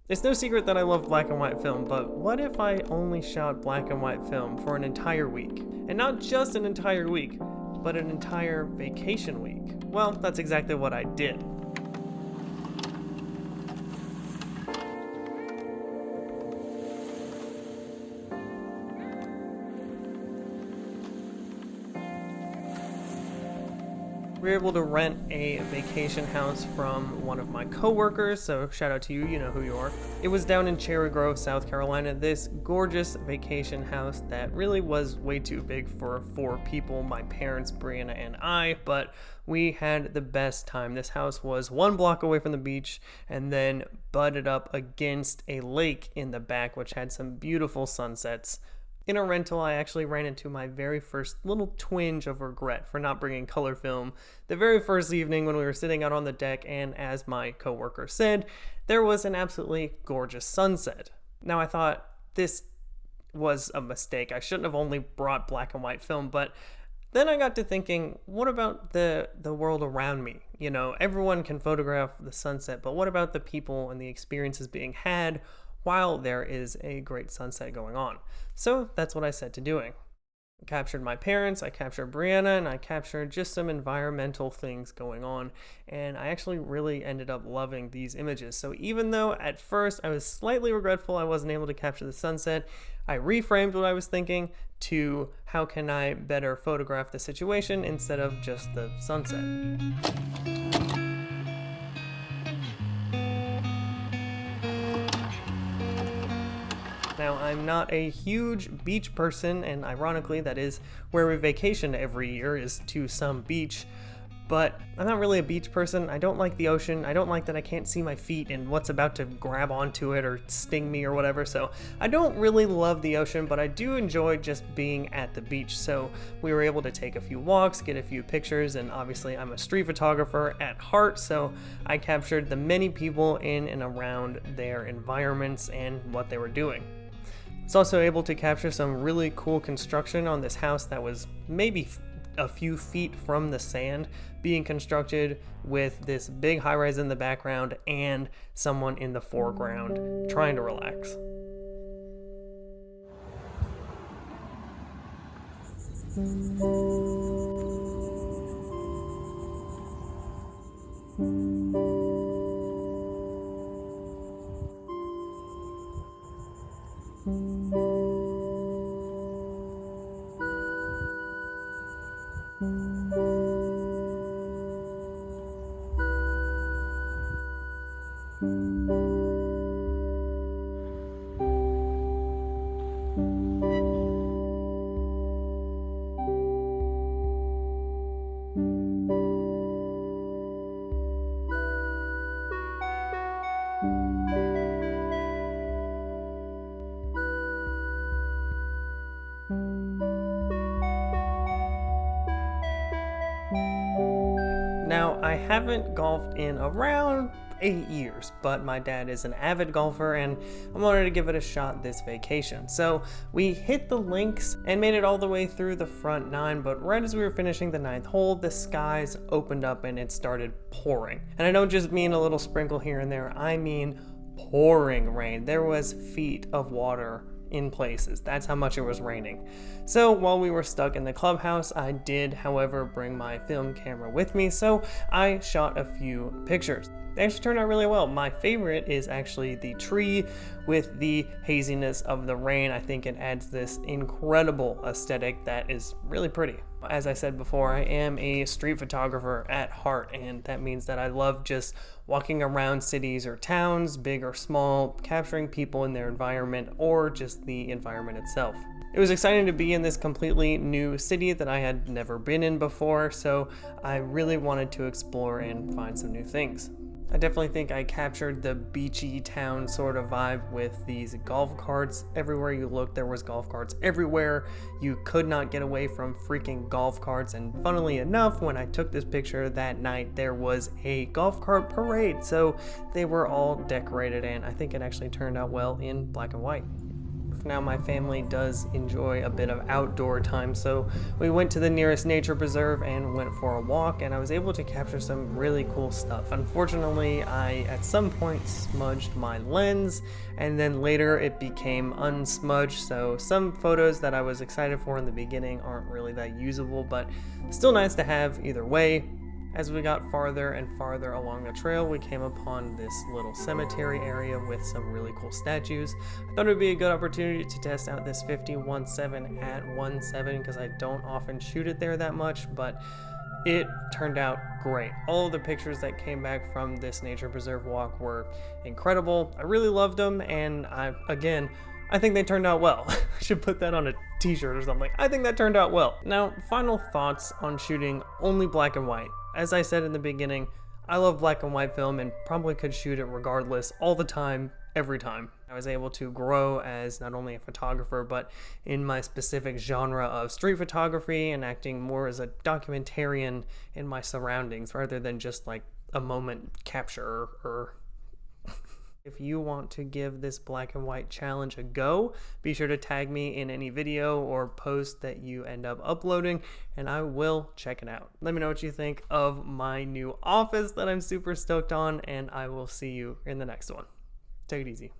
It's no secret that I love black and white film, but what if I only shot black and white film for an entire week? And not just an entire week, but an entire vacation week. Well, that's exactly what I did. We were able to rent a vacation house from one of my coworkers, so shout out to you, you know who you are. It was down in Cherry Grove, South Carolina, this gorgeous vacation house that really was way too big for 4 people, my parents, Brianna, and I, but we had the best time. This house was 1 block away from the beach and then butted up against a lake in the back, which had some beautiful sunsets. In a rental, I actually ran into my very first little twinge of regret for not bringing color film the very first evening when we were sitting out on the deck, and as my coworker said, there was an absolutely gorgeous sunset. Now I thought this was a mistake. I shouldn't have only brought black and white film, but then I got to thinking, what about the world around me? You know, everyone can photograph the sunset, but what about the people and the experiences being had while there is a great sunset going on? So that's what I set to doing. I captured my parents, I captured Brianna, and I captured just some environmental things going on, and I actually really ended up loving these images. So even though at first I was slightly regretful I wasn't able to capture the sunset, I reframed what I was thinking to how can I better photograph the situation instead of just the sunset. Now, I'm not a huge beach person, and ironically, that is where we vacation every year, is to some beach, but I'm not really a beach person. I don't like the ocean. I don't like that I can't see my feet and what's about to grab onto it or sting me or whatever, so I don't really love the ocean, but I do enjoy just being at the beach. So we were able to take a few walks, get a few pictures, and obviously I'm a street photographer at heart, so I captured the many people in and around their environments and what they were doing. I was also able to capture some really cool construction on this house that was maybe a few feet from the sand being constructed, with this big high-rise in the background and someone in the foreground trying to relax. Now, I haven't golfed in around 8 years, but my dad is an avid golfer and I wanted to give it a shot this vacation. So we hit the links and made it all the way through the front 9, but right as we were finishing the 9th hole, the skies opened up and it started pouring. And I don't just mean a little sprinkle here and there, I mean pouring rain. There was feet of water in places. That's how much it was raining. So while we were stuck in the clubhouse, I did, however, bring my film camera with me, so I shot a few pictures. They actually turned out really well. My favorite is actually the tree with the haziness of the rain. I think it adds this incredible aesthetic that is really pretty. As I said before, I am a street photographer at heart, and that means that I love just walking around cities or towns, big or small, capturing people in their environment or just the environment itself. It was exciting to be in this completely new city that I had never been in before, so I really wanted to explore and find some new things. I definitely think I captured the beachy town sort of vibe with these golf carts. Everywhere you looked, there was golf carts everywhere. You could not get away from freaking golf carts, and funnily enough, when I took this picture that night, there was a golf cart parade, so they were all decorated, and I think it actually turned out well in black and white. Now, my family does enjoy a bit of outdoor time, so we went to the nearest nature preserve and went for a walk, and I was able to capture some really cool stuff. Unfortunately, I at some point smudged my lens, and then later it became unsmudged, so some photos that I was excited for in the beginning aren't really that usable, but still nice to have either way. As we got farther and farther along the trail, we came upon this little cemetery area with some really cool statues. I thought it would be a good opportunity to test out this 50-1.7 at 1.7 because I don't often shoot it there that much, but it turned out great. All of the pictures that came back from this nature preserve walk were incredible. I really loved them, and I think they turned out well. I should put that on a t-shirt or something. I think that turned out well. Now, final thoughts on shooting only black and white. As I said in the beginning, I love black and white film and probably could shoot it regardless, all the time, every time. I was able to grow as not only a photographer, but in my specific genre of street photography and acting more as a documentarian in my surroundings rather than just like a moment capture or If you want to give this black and white challenge a go, be sure to tag me in any video or post that you end up uploading, and I will check it out. Let me know what you think of my new office that I'm super stoked on, and I will see you in the next one. Take it easy.